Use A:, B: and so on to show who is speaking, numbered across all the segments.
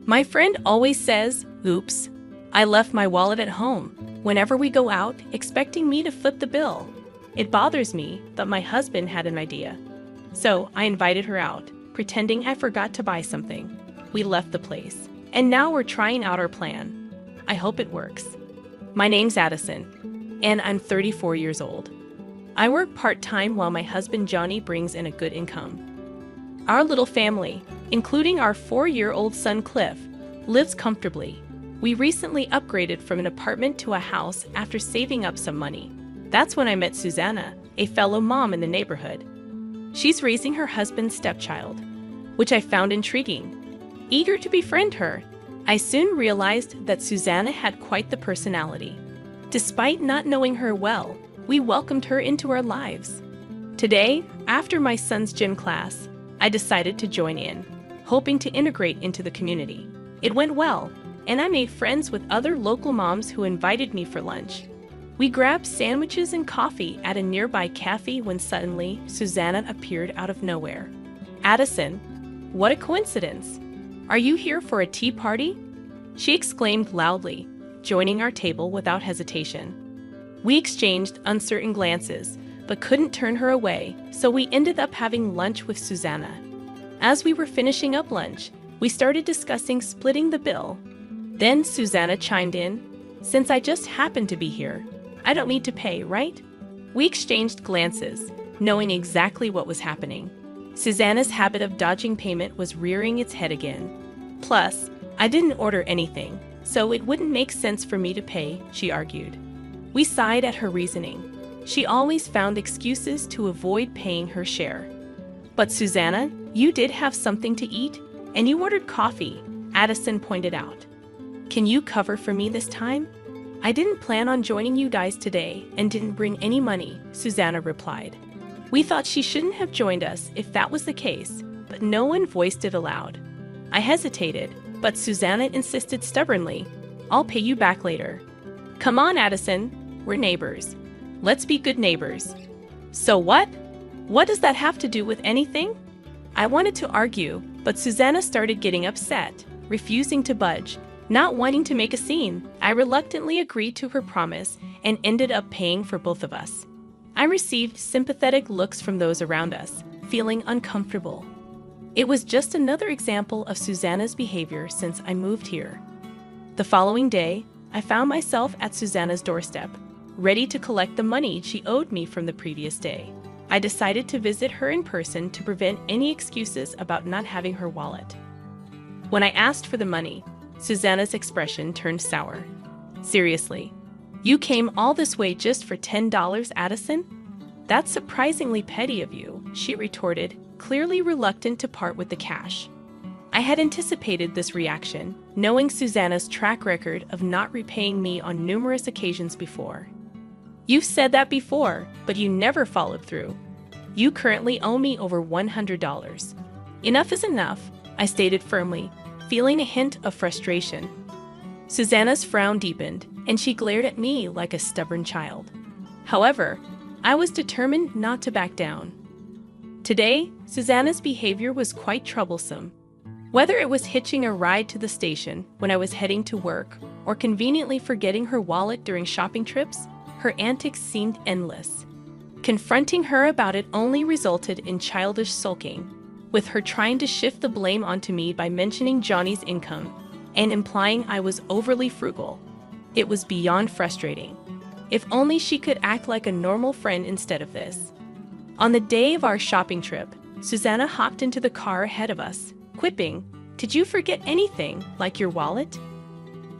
A: My friend always says, "Oops, I left my wallet at home," whenever we go out, expecting me to foot the bill. It bothers me, but my husband had an idea. So I invited her out, pretending I forgot to buy something. We left the place, and now we're trying out our plan. I hope it works. My name's Addison, and I'm 34 years old. I work part-time while my husband Johnny brings in a good income. Our little family, including our 4-year-old son Cliff, lives comfortably. We recently upgraded from an apartment to a house after saving up some money. That's when I met Susanna, a fellow mom in the neighborhood. She's raising her husband's stepchild, which I found intriguing. Eager to befriend her, I soon realized that Susanna had quite the personality. Despite not knowing her well, we welcomed her into our lives. Today, after my son's gym class, I decided to join in, hoping to integrate into the community. It went well, and I made friends with other local moms who invited me for lunch. We grabbed sandwiches and coffee at a nearby cafe when suddenly Susanna appeared out of nowhere. "Addison, what a coincidence! Are you here for a tea party?" she exclaimed loudly, joining our table without hesitation. We exchanged uncertain glances, but couldn't turn her away, so we ended up having lunch with Susanna. As we were finishing up lunch, we started discussing splitting the bill. Then Susanna chimed in, "Since I just happened to be here, I don't need to pay, right?" We exchanged glances, knowing exactly what was happening. Susanna's habit of dodging payment was rearing its head again. Plus, I didn't order anything, so it wouldn't make sense for me to pay, she argued. We sighed at her reasoning. She always found excuses to avoid paying her share. "But Susanna, you did have something to eat, and you ordered coffee," Addison pointed out. "Can you cover for me this time?" "I didn't plan on joining you guys today and didn't bring any money," Susanna replied. We thought she shouldn't have joined us if that was the case, but no one voiced it aloud. I hesitated, but Susanna insisted stubbornly, "I'll pay you back later." "Come on, Addison, we're neighbors. Let's be good neighbors." "So what? What does that have to do with anything?" I wanted to argue, but Susanna started getting upset, refusing to budge, not wanting to make a scene. I reluctantly agreed to her promise and ended up paying for both of us. I received sympathetic looks from those around us, feeling uncomfortable. It was just another example of Susanna's behavior since I moved here. The following day, I found myself at Susanna's doorstep, ready to collect the money she owed me from the previous day. I decided to visit her in person to prevent any excuses about not having her wallet. When I asked for the money, Susanna's expression turned sour. "Seriously, you came all this way just for $10, Addison? That's surprisingly petty of you," she retorted, clearly reluctant to part with the cash. I had anticipated this reaction, knowing Susanna's track record of not repaying me on numerous occasions before. "You've said that before, but you never followed through. You currently owe me over $100. Enough is enough," I stated firmly, feeling a hint of frustration. Susanna's frown deepened, and she glared at me like a stubborn child. However, I was determined not to back down. Today, Susanna's behavior was quite troublesome. Whether it was hitching a ride to the station when I was heading to work or conveniently forgetting her wallet during shopping trips, her antics seemed endless. Confronting her about it only resulted in childish sulking, with her trying to shift the blame onto me by mentioning Johnny's income and implying I was overly frugal. It was beyond frustrating. If only she could act like a normal friend instead of this. On the day of our shopping trip, Susanna hopped into the car ahead of us, quipping, "Did you forget anything, like your wallet?"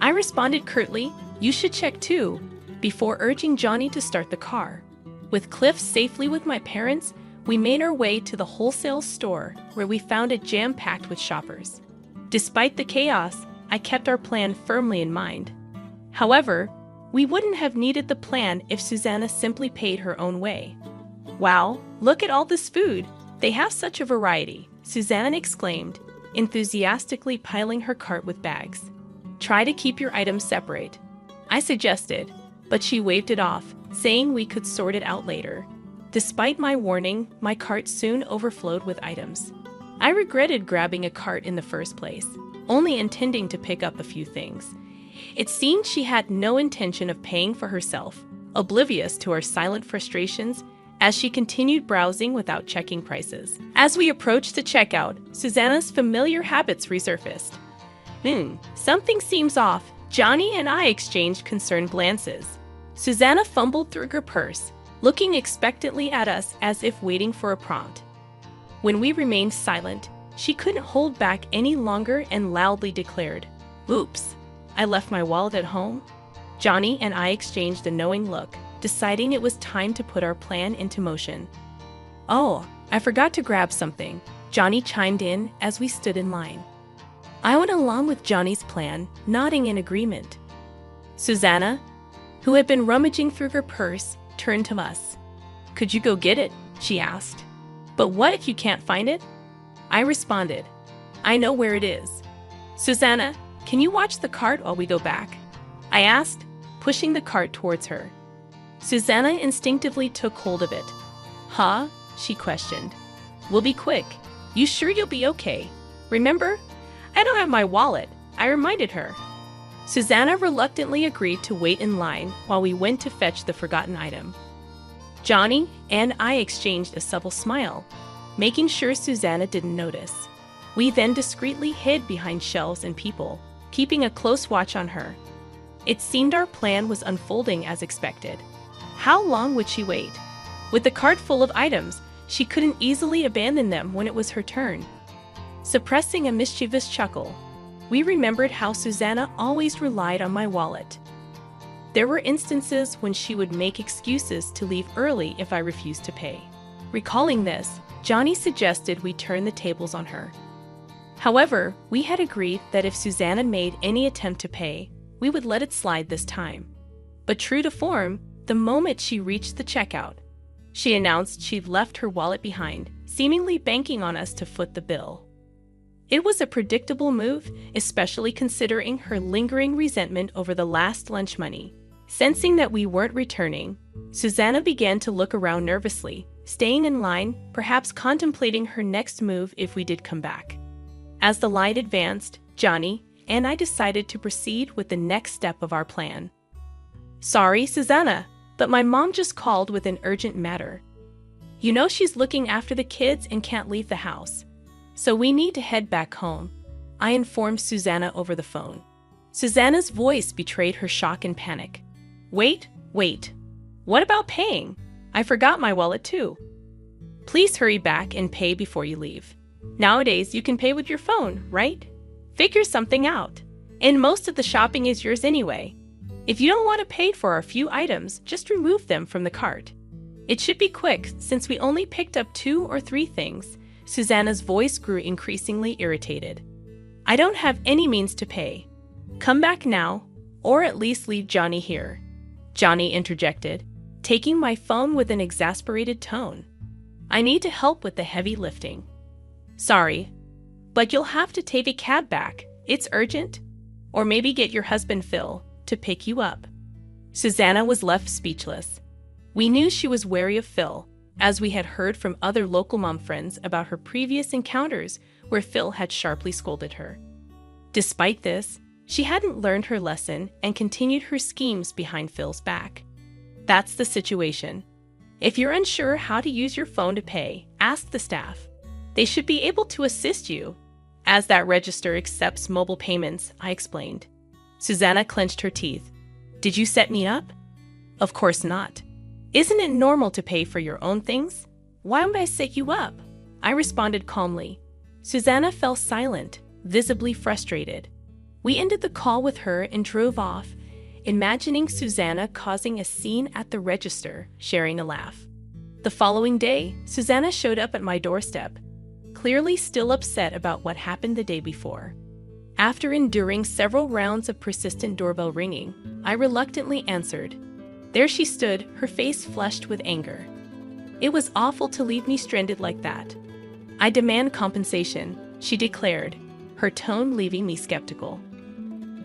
A: I responded curtly, "You should check too," before urging Johnny to start the car. With Cliff safely with my parents, we made our way to the wholesale store where we found it jam-packed with shoppers. Despite the chaos, I kept our plan firmly in mind. However, we wouldn't have needed the plan if Susanna simply paid her own way. "Wow, look at all this food. They have such a variety," Susanna exclaimed, enthusiastically piling her cart with bags. "Try to keep your items separate," I suggested, but she waved it off, saying we could sort it out later. Despite my warning, my cart soon overflowed with items. I regretted grabbing a cart in the first place, only intending to pick up a few things. It seemed she had no intention of paying for herself, oblivious to our silent frustrations as she continued browsing without checking prices. As we approached the checkout, Susanna's familiar habits resurfaced. Something seems off. Johnny and I exchanged concerned glances. Susanna fumbled through her purse, looking expectantly at us as if waiting for a prompt. When we remained silent, she couldn't hold back any longer and loudly declared, "Oops, I left my wallet at home." Johnny and I exchanged a knowing look, deciding it was time to put our plan into motion. "Oh, I forgot to grab something," Johnny chimed in as we stood in line. I went along with Johnny's plan, nodding in agreement. Susanna, who had been rummaging through her purse, turned to us. "Could you go get it?" she asked. "But what if you can't find it?" I responded, "I know where it is." "Susanna, can you watch the cart while we go back?" I asked, pushing the cart towards her. Susanna instinctively took hold of it. "Huh?" she questioned. "We'll be quick. You sure you'll be okay? Remember? I don't have my wallet," I reminded her. Susanna reluctantly agreed to wait in line while we went to fetch the forgotten item. Johnny and I exchanged a subtle smile, making sure Susanna didn't notice. We then discreetly hid behind shelves and people, keeping a close watch on her. It seemed our plan was unfolding as expected. How long would she wait? With the cart full of items, she couldn't easily abandon them when it was her turn. Suppressing a mischievous chuckle, we remembered how Susanna always relied on my wallet. There were instances when she would make excuses to leave early if I refused to pay. Recalling this, Johnny suggested we turn the tables on her. However, we had agreed that if Susanna made any attempt to pay, we would let it slide this time. But true to form, the moment she reached the checkout, she announced she'd left her wallet behind, seemingly banking on us to foot the bill. It was a predictable move, especially considering her lingering resentment over the last lunch money. Sensing that we weren't returning, Susanna began to look around nervously, staying in line, perhaps contemplating her next move if we did come back. As the line advanced, Johnny and I decided to proceed with the next step of our plan. "Sorry, Susanna, but my mom just called with an urgent matter. You know she's looking after the kids and can't leave the house. So we need to head back home," I informed Susanna over the phone. Susanna's voice betrayed her shock and panic. Wait. What about paying? I forgot my wallet too." "Please hurry back and pay before you leave. Nowadays, you can pay with your phone, right? Figure something out. And most of the shopping is yours anyway. If you don't want to pay for a few items, just remove them from the cart. It should be quick since we only picked up 2 or 3 things." Susanna's voice grew increasingly irritated. "I don't have any means to pay. Come back now, or at least leave Johnny here," Johnny interjected, taking my phone with an exasperated tone. "I need to help with the heavy lifting." "Sorry, but you'll have to take a cab back. It's urgent. Or maybe get your husband Phil to pick you up." Susanna was left speechless. We knew she was wary of Phil, as we had heard from other local mom friends about her previous encounters where Phil had sharply scolded her. Despite this, she hadn't learned her lesson and continued her schemes behind Phil's back. That's the situation. If you're unsure how to use your phone to pay, ask the staff. They should be able to assist you. "As that register accepts mobile payments," I explained. Susanna clenched her teeth. "Did you set me up?" "Of course not. Isn't it normal to pay for your own things? Why would I set you up?" I responded calmly. Susanna fell silent, visibly frustrated. We ended the call with her and drove off, imagining Susanna causing a scene at the register, sharing a laugh. The following day, Susanna showed up at my doorstep, clearly still upset about what happened the day before. After enduring several rounds of persistent doorbell ringing, I reluctantly answered. There she stood, her face flushed with anger. "It was awful to leave me stranded like that. I demand compensation," she declared, her tone leaving me skeptical.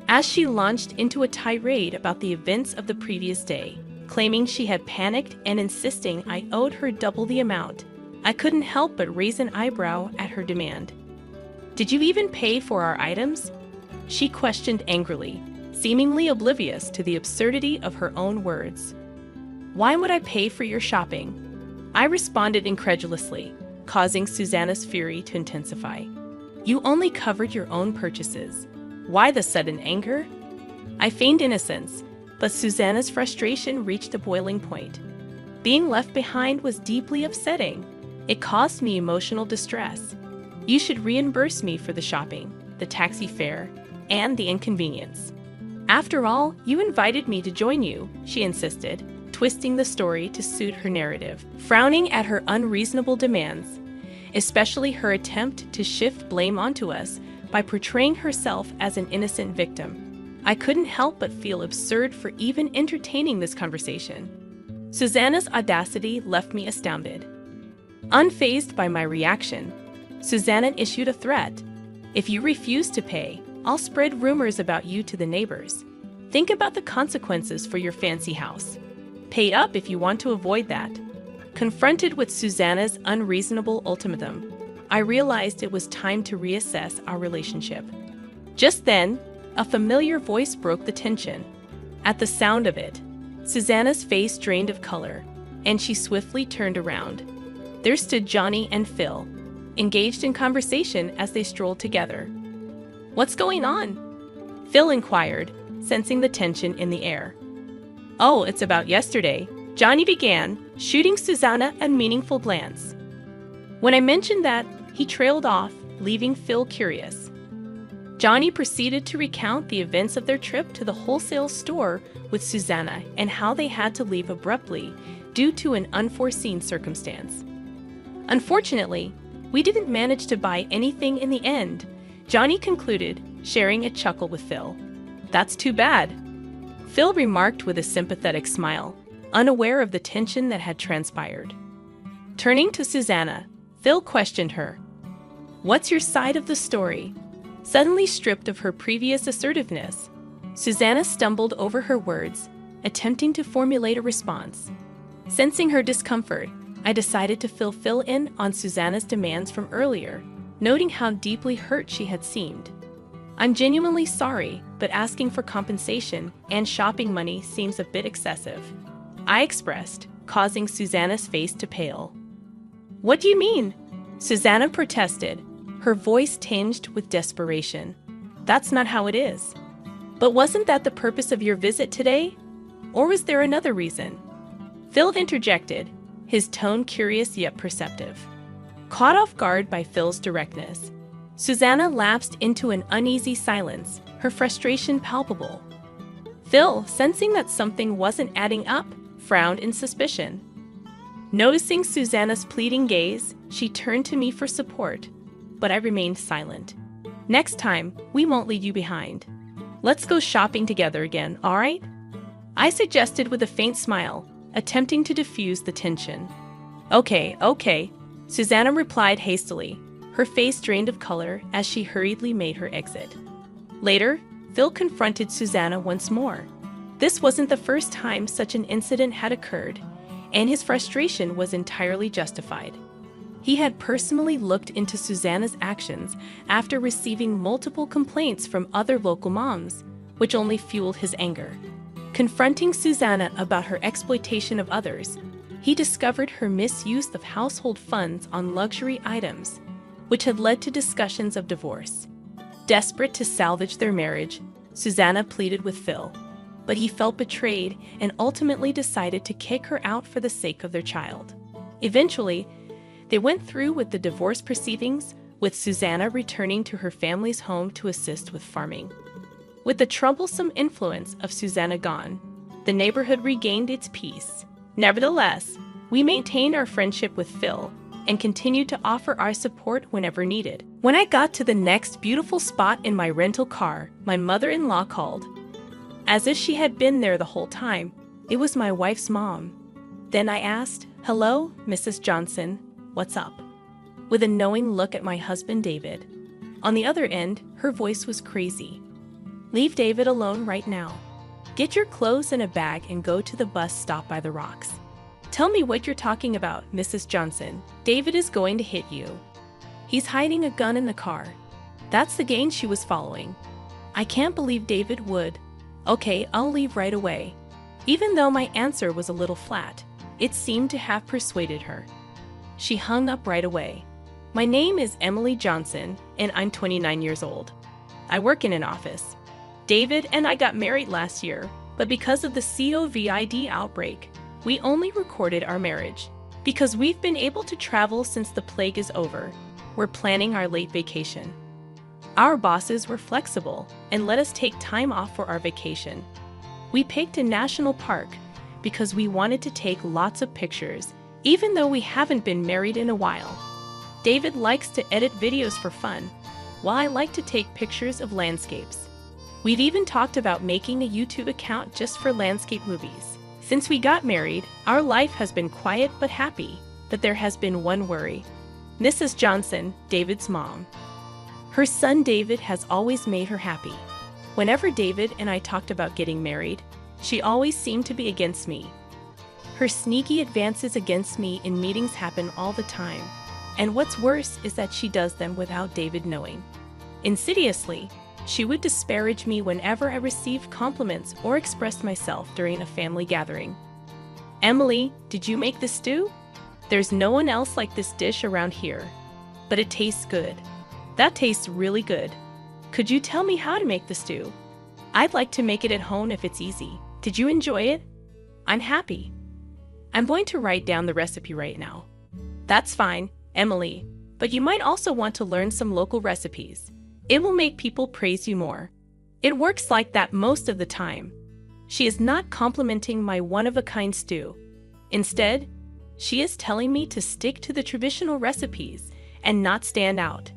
A: As she launched into a tirade about the events of the previous day, claiming she had panicked and insisting I owed her double the amount, I couldn't help but raise an eyebrow at her demand. "Did you even pay for our items?" she questioned angrily, seemingly oblivious to the absurdity of her own words. "Why would I pay for your shopping?" I responded incredulously, causing Susanna's fury to intensify. "You only covered your own purchases. Why the sudden anger?" I feigned innocence, but Susanna's frustration reached a boiling point. Being left behind was deeply upsetting. It caused me emotional distress. "You should reimburse me for the shopping, the taxi fare, and the inconvenience. After all, you invited me to join you," she insisted, twisting the story to suit her narrative, frowning at her unreasonable demands, especially her attempt to shift blame onto us by portraying herself as an innocent victim. I couldn't help but feel absurd for even entertaining this conversation. Susanna's audacity left me astounded. Unfazed by my reaction, Susanna issued a threat. "If you refuse to pay, I'll spread rumors about you to the neighbors. Think about the consequences for your fancy house. Pay up if you want to avoid that." Confronted with Susanna's unreasonable ultimatum, I realized it was time to reassess our relationship. Just then, a familiar voice broke the tension. At the sound of it, Susanna's face drained of color, and she swiftly turned around. There stood Johnny and Phil, engaged in conversation as they strolled together. "What's going on?" Phil inquired, sensing the tension in the air. "Oh, it's about yesterday," Johnny began, shooting Susanna a meaningful glance. When I mentioned that, he trailed off, leaving Phil curious. Johnny proceeded to recount the events of their trip to the wholesale store with Susanna and how they had to leave abruptly due to an unforeseen circumstance. "Unfortunately, we didn't manage to buy anything in the end," Johnny concluded, sharing a chuckle with Phil. "That's too bad," Phil remarked with a sympathetic smile, unaware of the tension that had transpired. Turning to Susanna, Phil questioned her. "What's your side of the story?" Suddenly stripped of her previous assertiveness, Susanna stumbled over her words, attempting to formulate a response. Sensing her discomfort, I decided to fill Phil in on Susanna's demands from earlier, noting how deeply hurt she had seemed. "I'm genuinely sorry, but asking for compensation and shopping money seems a bit excessive," I expressed, causing Susanna's face to pale. "What do you mean?" Susanna protested, her voice tinged with desperation. "That's not how it is." "But wasn't that the purpose of your visit today? Or was there another reason?" Phil interjected, his tone curious yet perceptive. Caught off guard by Phil's directness, Susanna lapsed into an uneasy silence, her frustration palpable. Phil, sensing that something wasn't adding up, frowned in suspicion. Noticing Susanna's pleading gaze, she turned to me for support, but I remained silent. "Next time, we won't leave you behind. Let's go shopping together again, all right?" I suggested with a faint smile, attempting to diffuse the tension. Okay, Susanna replied hastily, her face drained of color as she hurriedly made her exit. Later, Phil confronted Susanna once more. This wasn't the first time such an incident had occurred, and his frustration was entirely justified. He had personally looked into Susanna's actions after receiving multiple complaints from other local moms, which only fueled his anger. Confronting Susanna about her exploitation of others, he discovered her misuse of household funds on luxury items, which had led to discussions of divorce. Desperate to salvage their marriage, Susanna pleaded with Phil, but he felt betrayed and ultimately decided to kick her out for the sake of their child. Eventually, they went through with the divorce proceedings, with Susanna returning to her family's home to assist with farming. With the troublesome influence of Susanna gone, the neighborhood regained its peace. Nevertheless, we maintained our friendship with Phil and continued to offer our support whenever needed. When I got to the next beautiful spot in my rental car, my mother-in-law called. As if she had been there the whole time, it was my wife's mom. Then I asked, "Hello, Mrs. Johnson, what's up?" With a knowing look at my husband David. On the other end, her voice was crazy. "Leave David alone right now. Get your clothes in a bag and go to the bus stop by the rocks. Tell me what you're talking about, Mrs. Johnson. David is going to hit you. He's hiding a gun in the car. That's the gang she was following. I can't believe David would. Okay, I'll leave right away. Even though my answer was a little flat, it seemed to have persuaded her. She hung up right away. My name is Emily Johnson, and I'm 29 years old. I work in an office. David and I got married last year, but because of the COVID outbreak, we only recorded our marriage. Because we've been able to travel since the plague is over, we're planning our late vacation. Our bosses were flexible and let us take time off for our vacation. We picked a national park because we wanted to take lots of pictures, even though we haven't been married in a while. David likes to edit videos for fun, while I like to take pictures of landscapes. We've even talked about making a YouTube account just for landscape movies. Since we got married, our life has been quiet but happy, but there has been one worry. Mrs. Johnson, David's mom. Her son David has always made her happy. Whenever David and I talked about getting married, she always seemed to be against me. Her sneaky advances against me in meetings happen all the time, and what's worse is that she does them without David knowing. Insidiously, she would disparage me whenever I received compliments or expressed myself during a family gathering. Emily, did you make this stew? There's no one else like this dish around here, but it tastes good. That tastes really good. Could you tell me how to make the stew? I'd like to make it at home if it's easy. Did you enjoy it? I'm happy. I'm going to write down the recipe right now. That's fine, Emily, but you might also want to learn some local recipes. It will make people praise you more. It works like that most of the time. She is not complimenting my one-of-a-kind stew. Instead, she is telling me to stick to the traditional recipes and not stand out.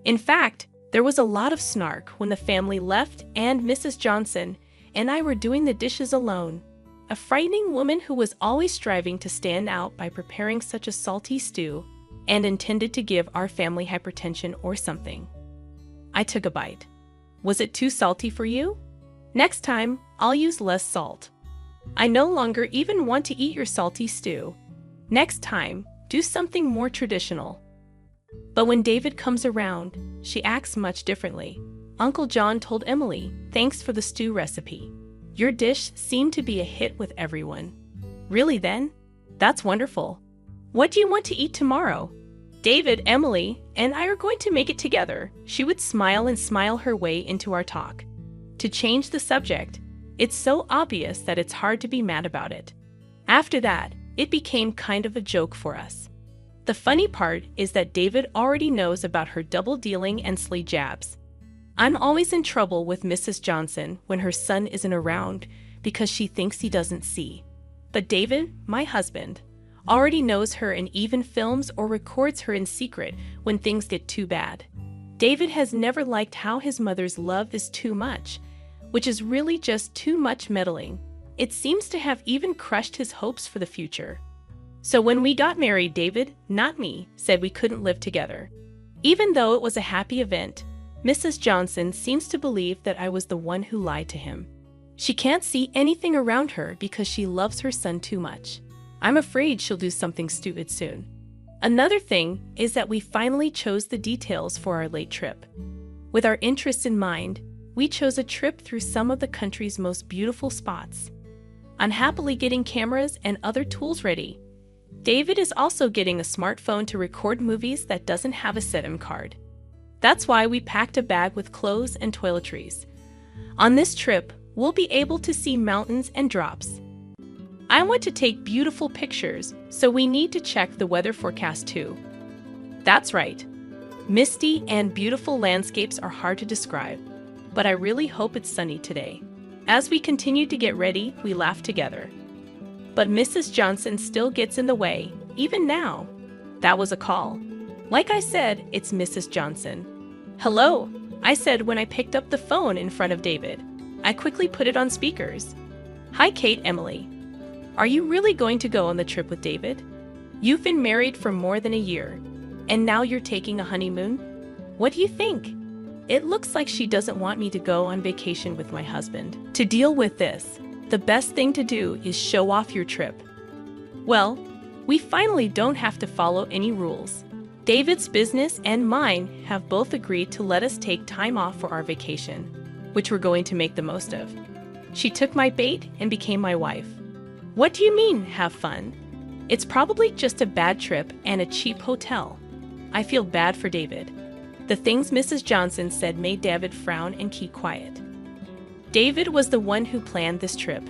A: In fact, there was a lot of snark when the family left and Mrs. Johnson and I were doing the dishes alone. A frightening woman who was always striving to stand out by preparing such a salty stew and intended to give our family hypertension or something. I took a bite. Was it too salty for you? Next time, I'll use less salt. I no longer even want to eat your salty stew. Next time, do something more traditional. But when David comes around, she acts much differently. Uncle John told Emily, "Thanks for the stew recipe. Your dish seemed to be a hit with everyone." Really then? That's wonderful. What do you want to eat tomorrow? David, Emily, and I are going to make it together. She would smile and smile her way into our talk. To change the subject, it's so obvious that it's hard to be mad about it. After that, it became kind of a joke for us. The funny part is that David already knows about her double-dealing and sly jabs. I'm always in trouble with Mrs. Johnson when her son isn't around because she thinks he doesn't see. But David, my husband, already knows her and even films or records her in secret when things get too bad. David has never liked how his mother's love is too much, which is really just too much meddling. It seems to have even crushed his hopes for the future. So when we got married, David, not me, said we couldn't live together. Even though it was a happy event, Mrs. Johnson seems to believe that I was the one who lied to him. She can't see anything around her because she loves her son too much. I'm afraid she'll do something stupid soon. Another thing is that we finally chose the details for our late trip. With our interests in mind, we chose a trip through some of the country's most beautiful spots. I'm happily getting cameras and other tools ready. David is also getting a smartphone to record movies that doesn't have a SIM card. That's why we packed a bag with clothes and toiletries. On this trip, we'll be able to see mountains and drops. I want to take beautiful pictures, so we need to check the weather forecast too. That's right. Misty and beautiful landscapes are hard to describe, but I really hope it's sunny today. As we continue to get ready, we laugh together. But Mrs. Johnson still gets in the way, even now. That was a call. Like I said, it's Mrs. Johnson. "Hello," I said when I picked up the phone in front of David. I quickly put it on speakers. "Hi, Kate, Emily. Are you really going to go on the trip with David? You've been married for more than a year, and now you're taking a honeymoon? What do you think?" It looks like she doesn't want me to go on vacation with my husband. To deal with this, the best thing to do is show off your trip. Well, we finally don't have to follow any rules. David's business and mine have both agreed to let us take time off for our vacation, which we're going to make the most of. She took my bait and became my wife. What do you mean, have fun? It's probably just a bad trip and a cheap hotel. I feel bad for David. The things Mrs. Johnson said made David frown and keep quiet. David was the one who planned this trip,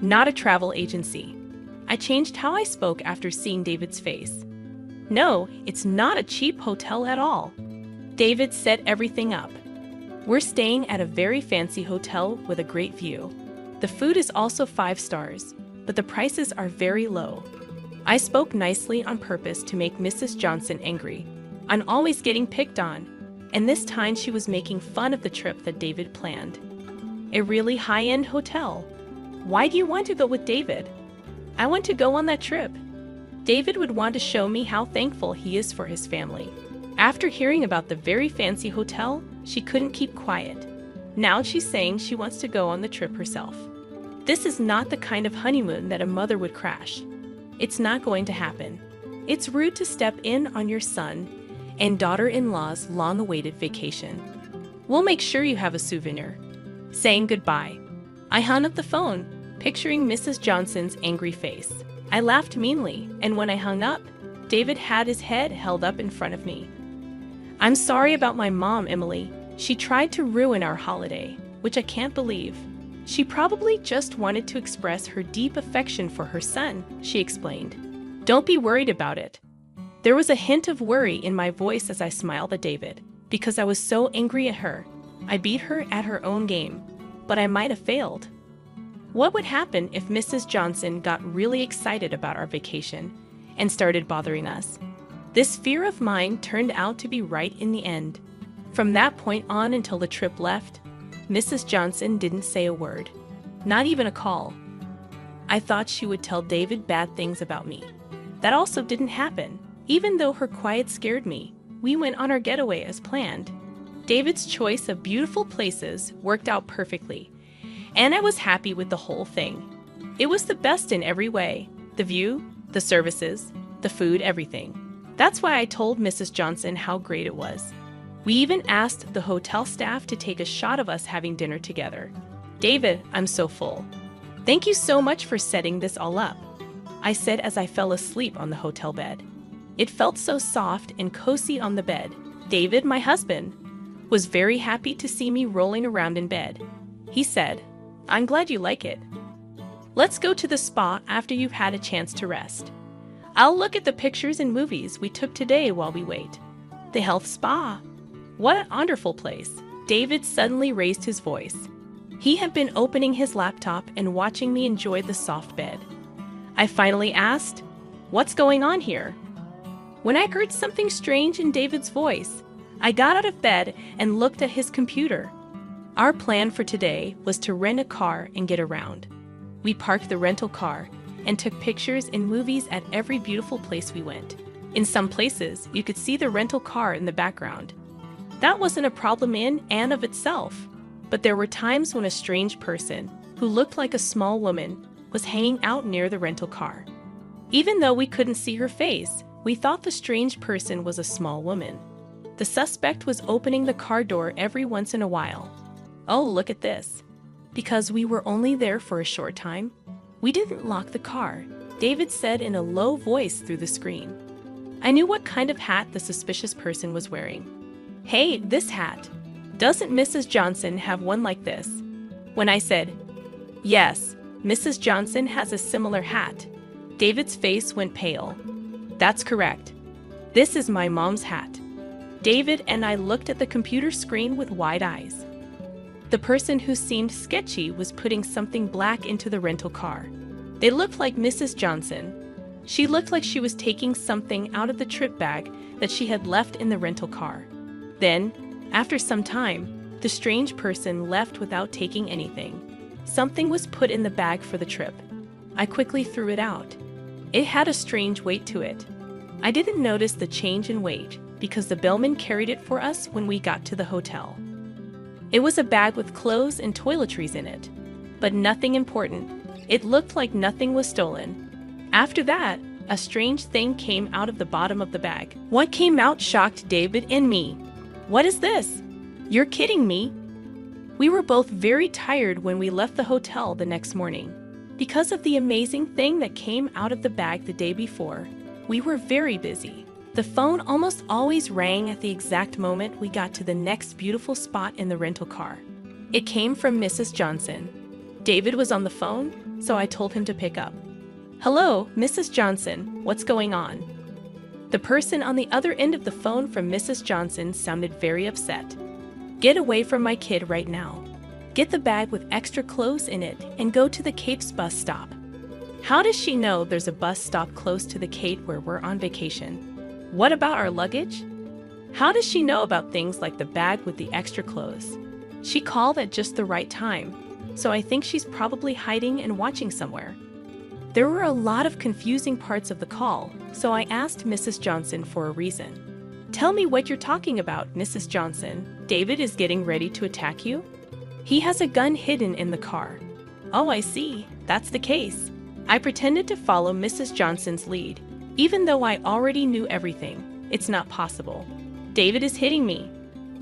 A: not a travel agency. I changed how I spoke after seeing David's face. No, it's not a cheap hotel at all. David set everything up. We're staying at a very fancy hotel with a great view. The food is also 5 stars, but the prices are very low. I spoke nicely on purpose to make Mrs. Johnson angry. I'm always getting picked on, and this time she was making fun of the trip that David planned. A really high-end hotel. Why do you want to go with David? I want to go on that trip. David would want to show me how thankful he is for his family. After hearing about the very fancy hotel, she couldn't keep quiet. Now she's saying she wants to go on the trip herself. This is not the kind of honeymoon that a mother would crash. It's not going to happen. It's rude to step in on your son and daughter-in-law's long-awaited vacation. We'll make sure you have a souvenir. Saying goodbye, I hung up the phone, picturing Mrs. Johnson's angry face. I laughed meanly, and when I hung up, David had his head held up in front of me. I'm sorry about my mom, Emily. She tried to ruin our holiday, which I can't believe. She probably just wanted to express her deep affection for her son, she explained. Don't be worried about it. There was a hint of worry in my voice as I smiled at David, because I was so angry at her. I beat her at her own game, but I might have failed. What would happen if Mrs. Johnson got really excited about our vacation and started bothering us? This fear of mine turned out to be right in the end. From that point on until the trip left, Mrs. Johnson didn't say a word, not even a call. I thought she would tell David bad things about me. That also didn't happen. Even though her quiet scared me, we went on our getaway as planned. David's choice of beautiful places worked out perfectly, and I was happy with the whole thing. It was the best in every way. The view, the services, the food, everything. That's why I told Mrs. Johnson how great it was. We even asked the hotel staff to take a shot of us having dinner together. David, I'm so full. Thank you so much for setting this all up, I said as I fell asleep on the hotel bed. It felt so soft and cozy on the bed. David, my husband, was very happy to see me rolling around in bed. He said, I'm glad you like it. Let's go to the spa after you've had a chance to rest. I'll look at the pictures and movies we took today while we wait. The health spa. What a wonderful place. David suddenly raised his voice. He had been opening his laptop and watching me enjoy the soft bed. I finally asked, what's going on here? When I heard something strange in David's voice, I got out of bed and looked at his computer. Our plan for today was to rent a car and get around. We parked the rental car and took pictures and movies at every beautiful place we went. In some places, you could see the rental car in the background. That wasn't a problem in and of itself, but there were times when a strange person, who looked like a small woman, was hanging out near the rental car. Even though we couldn't see her face, we thought the strange person was a small woman. The suspect was opening the car door every once in a while. Oh, look at this. Because we were only there for a short time, we didn't lock the car, David said in a low voice through the screen. I knew what kind of hat the suspicious person was wearing. Hey, this hat. Doesn't Mrs. Johnson have one like this? When I said, yes, Mrs. Johnson has a similar hat, David's face went pale. That's correct. This is my mom's hat. David and I looked at the computer screen with wide eyes. The person who seemed sketchy was putting something black into the rental car. They looked like Mrs. Johnson. She looked like she was taking something out of the trip bag that she had left in the rental car. Then, after some time, the strange person left without taking anything. Something was put in the bag for the trip. I quickly threw it out. It had a strange weight to it. I didn't notice the change in weight because the bellman carried it for us when we got to the hotel. It was a bag with clothes and toiletries in it, but nothing important. It looked like nothing was stolen. After that, a strange thing came out of the bottom of the bag. What came out shocked David and me. What is this? You're kidding me. We were both very tired when we left the hotel the next morning. Because of the amazing thing that came out of the bag the day before, we were very busy. The phone almost always rang at the exact moment we got to the next beautiful spot in the rental car. It came from Mrs. Johnson. David was on the phone, so I told him to pick up. Hello, Mrs. Johnson, what's going on? The person on the other end of the phone from Mrs. Johnson sounded very upset. Get away from my kid right now. Get the bag with extra clothes in it and go to the Cape's bus stop. How does she know there's a bus stop close to the Cape where we're on vacation? What about our luggage? How does she know about things like the bag with the extra clothes? She called at just the right time, so I think she's probably hiding and watching somewhere. There were a lot of confusing parts of the call, so I asked Mrs. Johnson for a reason. Tell me what you're talking about, Mrs. Johnson. David is getting ready to attack you? He has a gun hidden in the car. Oh, I see. That's the case. I pretended to follow Mrs. Johnson's lead, even though I already knew everything. It's not possible. David is hitting me.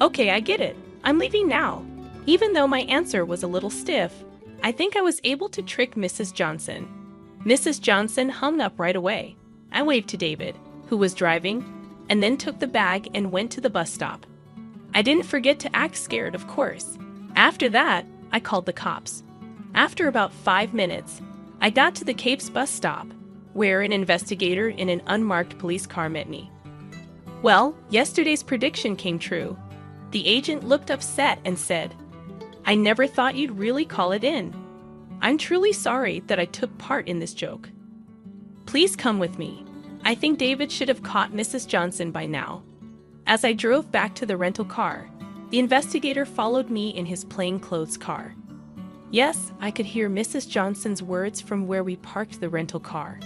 A: Okay, I get it. I'm leaving now. Even though my answer was a little stiff, I think I was able to trick Mrs. Johnson. Mrs. Johnson hung up right away. I waved to David, who was driving, and then took the bag and went to the bus stop. I didn't forget to act scared, of course. After that, I called the cops. After about 5 minutes, I got to the Cape's bus stop, where an investigator in an unmarked police car met me. Well, yesterday's prediction came true. The agent looked upset and said, I never thought you'd really call it in. I'm truly sorry that I took part in this joke. Please come with me. I think David should have caught Mrs. Johnson by now. As I drove back to the rental car, the investigator followed me in his plainclothes car. Yes, I could hear Mrs. Johnson's words from where we parked the rental car.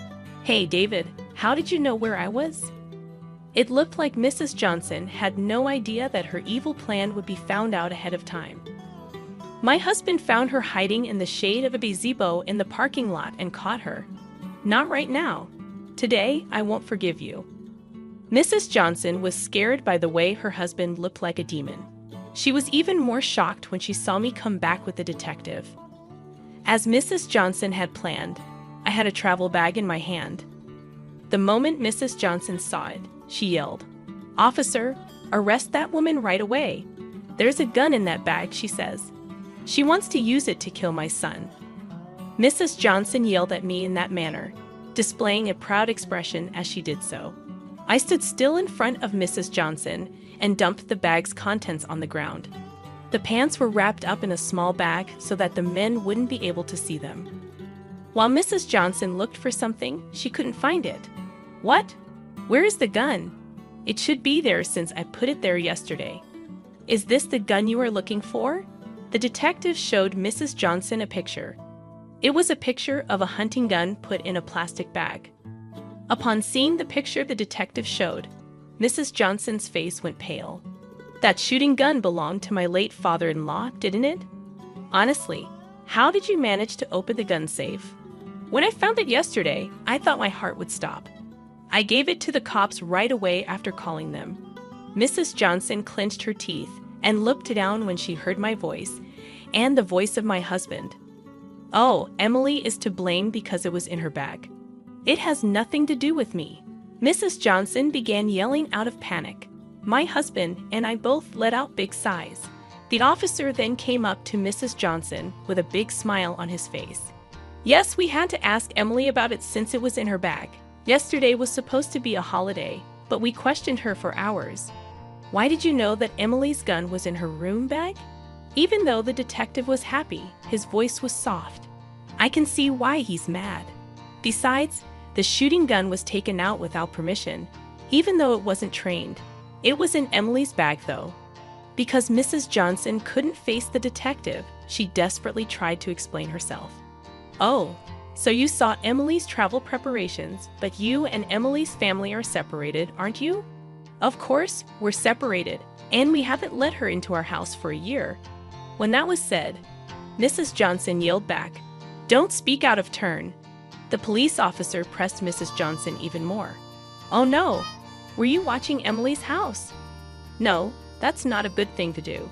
A: Hey, David, how did you know where I was? It looked like Mrs. Johnson had no idea that her evil plan would be found out ahead of time. My husband found her hiding in the shade of a gazebo in the parking lot and caught her. Not right now. Today, I won't forgive you. Mrs. Johnson was scared by the way her husband looked like a demon. She was even more shocked when she saw me come back with the detective. As Mrs. Johnson had planned, I had a travel bag in my hand. The moment Mrs. Johnson saw it, she yelled, Officer, arrest that woman right away. There's a gun in that bag, she says. She wants to use it to kill my son. Mrs. Johnson yelled at me in that manner, displaying a proud expression as she did so. I stood still in front of Mrs. Johnson and dumped the bag's contents on the ground. The pants were wrapped up in a small bag so that the men wouldn't be able to see them. While Mrs. Johnson looked for something, she couldn't find it. What? Where is the gun? It should be there since I put it there yesterday. Is this the gun you are looking for? The detective showed Mrs. Johnson a picture. It was a picture of a hunting gun put in a plastic bag. Upon seeing the picture the detective showed, Mrs. Johnson's face went pale. That shooting gun belonged to my late father-in-law, didn't it? Honestly, how did you manage to open the gun safe? When I found it yesterday, I thought my heart would stop. I gave it to the cops right away after calling them. Mrs. Johnson clenched her teeth and looked down when she heard my voice and the voice of my husband. Oh, Emily is to blame because it was in her bag. It has nothing to do with me. Mrs. Johnson began yelling out of panic. My husband and I both let out big sighs. The officer then came up to Mrs. Johnson with a big smile on his face. Yes, we had to ask Emily about it since it was in her bag. Yesterday was supposed to be a holiday, but we questioned her for hours. Why did you know that Emily's gun was in her room bag? Even though the detective was happy, his voice was soft. I can see why he's mad. Besides, the shooting gun was taken out without permission, even though it wasn't trained. It was in Emily's bag, though. Because Mrs. Johnson couldn't face the detective, she desperately tried to explain herself. Oh, so you saw Emily's travel preparations, but you and Emily's family are separated, aren't you? Of course, we're separated, and we haven't let her into our house for a year. When that was said, Mrs. Johnson yelled back, Don't speak out of turn. The police officer pressed Mrs. Johnson even more. "Oh no, were you watching Emily's house? No, that's not a good thing to do.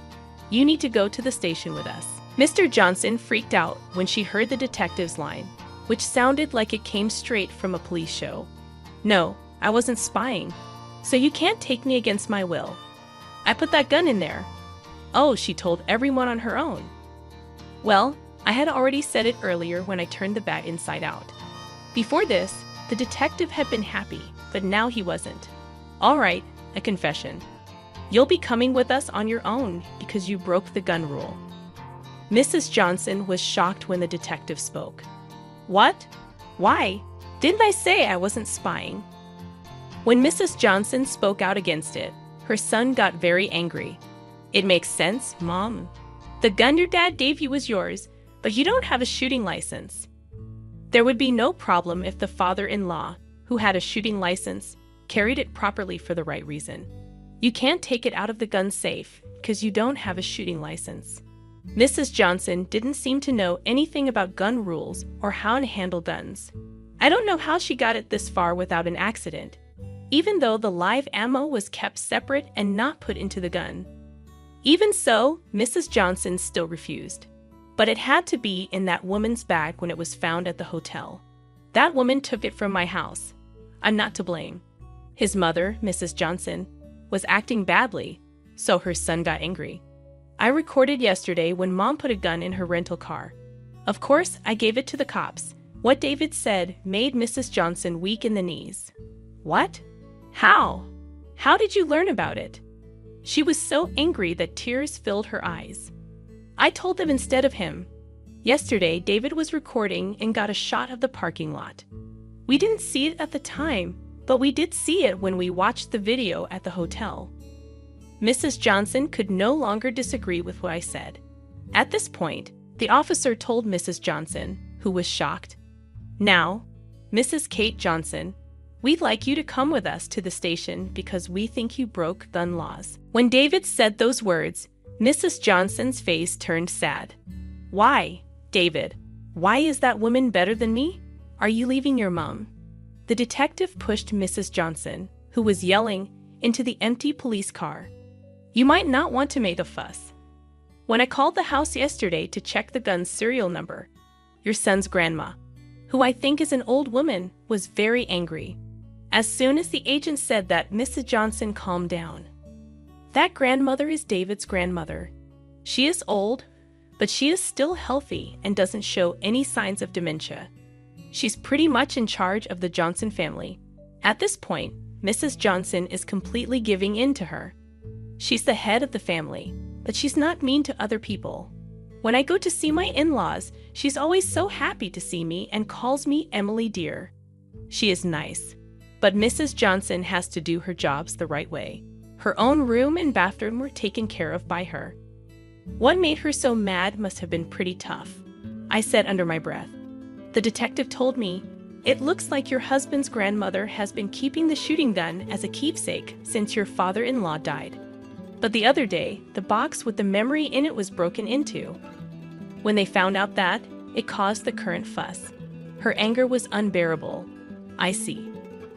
A: You need to go to the station with us." Mr. Johnson freaked out when she heard the detective's line, which sounded like it came straight from a police show. "No, I wasn't spying, so you can't take me against my will. I put that gun in there." Oh, she told everyone on her own. Well, I had already said it earlier when I turned the bat inside out. Before this, the detective had been happy, but now he wasn't. "All right, a confession. You'll be coming with us on your own because you broke the gun rule." Mrs. Johnson was shocked when the detective spoke. "What? Why? Didn't I say I wasn't spying?" When Mrs. Johnson spoke out against it, her son got very angry. "It makes sense, Mom. The gun your dad gave you was yours, but you don't have a shooting license. There would be no problem if the father-in-law, who had a shooting license, carried it properly for the right reason. You can't take it out of the gun safe because you don't have a shooting license." Mrs. Johnson didn't seem to know anything about gun rules or how to handle guns. I don't know how she got it this far without an accident, even though the live ammo was kept separate and not put into the gun. Even so, Mrs. Johnson still refused. But it had to be in that woman's bag when it was found at the hotel. That woman took it from my house. I'm not to blame. His mother, Mrs. Johnson, was acting badly, so her son got angry. I recorded yesterday when Mom put a gun in her rental car. Of course, I gave it to the cops. What David said made Mrs. Johnson weak in the knees. What? How? How did you learn about it? She was so angry that tears filled her eyes. I told them instead of him. Yesterday, David was recording and got a shot of the parking lot. We didn't see it at the time, but we did see it when we watched the video at the hotel. Mrs. Johnson could no longer disagree with what I said. At this point, the officer told Mrs. Johnson, who was shocked, "Now, Mrs. Kate Johnson, we'd like you to come with us to the station because we think you broke gun laws." When David said those words, Mrs. Johnson's face turned sad. "Why, David? Why is that woman better than me? Are you leaving your mom?" The detective pushed Mrs. Johnson, who was yelling, into the empty police car. "You might not want to make a fuss. When I called the house yesterday to check the gun's serial number, your son's grandma, who I think is an old woman, was very angry. As soon as the agent said that, Mrs. Johnson calmed down. That grandmother is David's grandmother. She is old, but she is still healthy and doesn't show any signs of dementia. She's pretty much in charge of the Johnson family. At this point, Mrs. Johnson is completely giving in to her. She's the head of the family, but she's not mean to other people. When I go to see my in-laws, she's always so happy to see me and calls me Emily dear. She is nice, but Mrs. Johnson has to do her jobs the right way. Her own room and bathroom were taken care of by her. What made her so mad must have been pretty tough, I said under my breath. The detective told me, "It looks like your husband's grandmother has been keeping the shooting gun as a keepsake since your father-in-law died. But the other day, the box with the memory in it was broken into. When they found out that, it caused the current fuss. Her anger was unbearable. I see.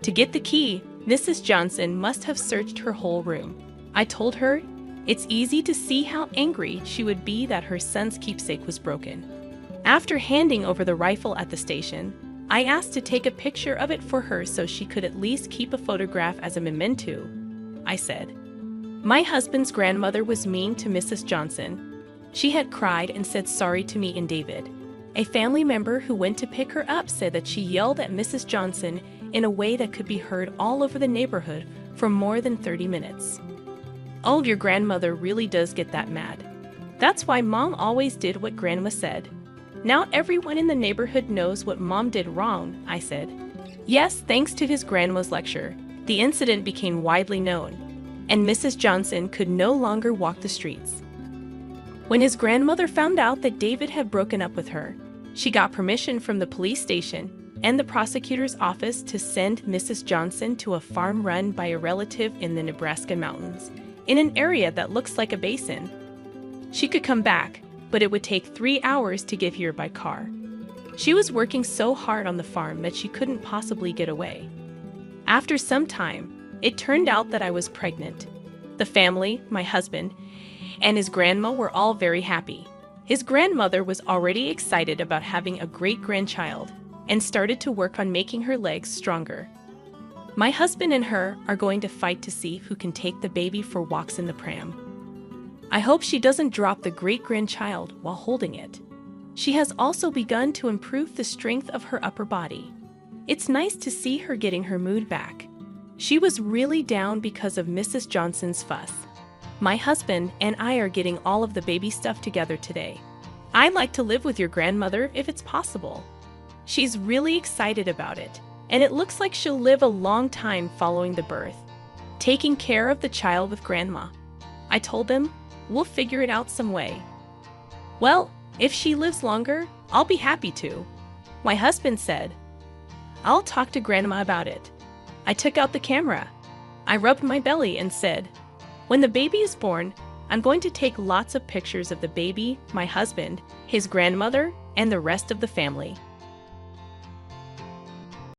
A: To get the key, Mrs. Johnson must have searched her whole room. I told her, it's easy to see how angry she would be that her son's keepsake was broken. After handing over the rifle at the station, I asked to take a picture of it for her so she could at least keep a photograph as a memento," I said. My husband's grandmother was mean to Mrs. Johnson. She had cried and said sorry to me and David. A family member who went to pick her up said that she yelled at Mrs. Johnson in a way that could be heard all over the neighborhood for more than 30 minutes. Oh, your grandmother really does get that mad. That's why Mom always did what Grandma said. Now everyone in the neighborhood knows what Mom did wrong, I said. Yes, thanks to his grandma's lecture, the incident became widely known, and Mrs. Johnson could no longer walk the streets. When his grandmother found out that David had broken up with her, she got permission from the police station and the prosecutor's office to send Mrs. Johnson to a farm run by a relative in the Nebraska mountains, in an area that looks like a basin. She could come back, but it would take 3 hours to get here by car. She was working so hard on the farm that she couldn't possibly get away. After some time, it turned out that I was pregnant. The family, my husband, and his grandma were all very happy. His grandmother was already excited about having a great-grandchild and started to work on making her legs stronger. My husband and her are going to fight to see who can take the baby for walks in the pram. I hope she doesn't drop the great-grandchild while holding it. She has also begun to improve the strength of her upper body. It's nice to see her getting her mood back. She was really down because of Mrs. Johnson's fuss. My husband and I are getting all of the baby stuff together today. I'd like to live with your grandmother if it's possible. She's really excited about it, and it looks like she'll live a long time following the birth, taking care of the child with grandma. I told them, we'll figure it out some way. Well, if she lives longer, I'll be happy to. My husband said, I'll talk to grandma about it. I took out the camera. I rubbed my belly and said, when the baby is born, I'm going to take lots of pictures of the baby, my husband, his grandmother, and the rest of the family.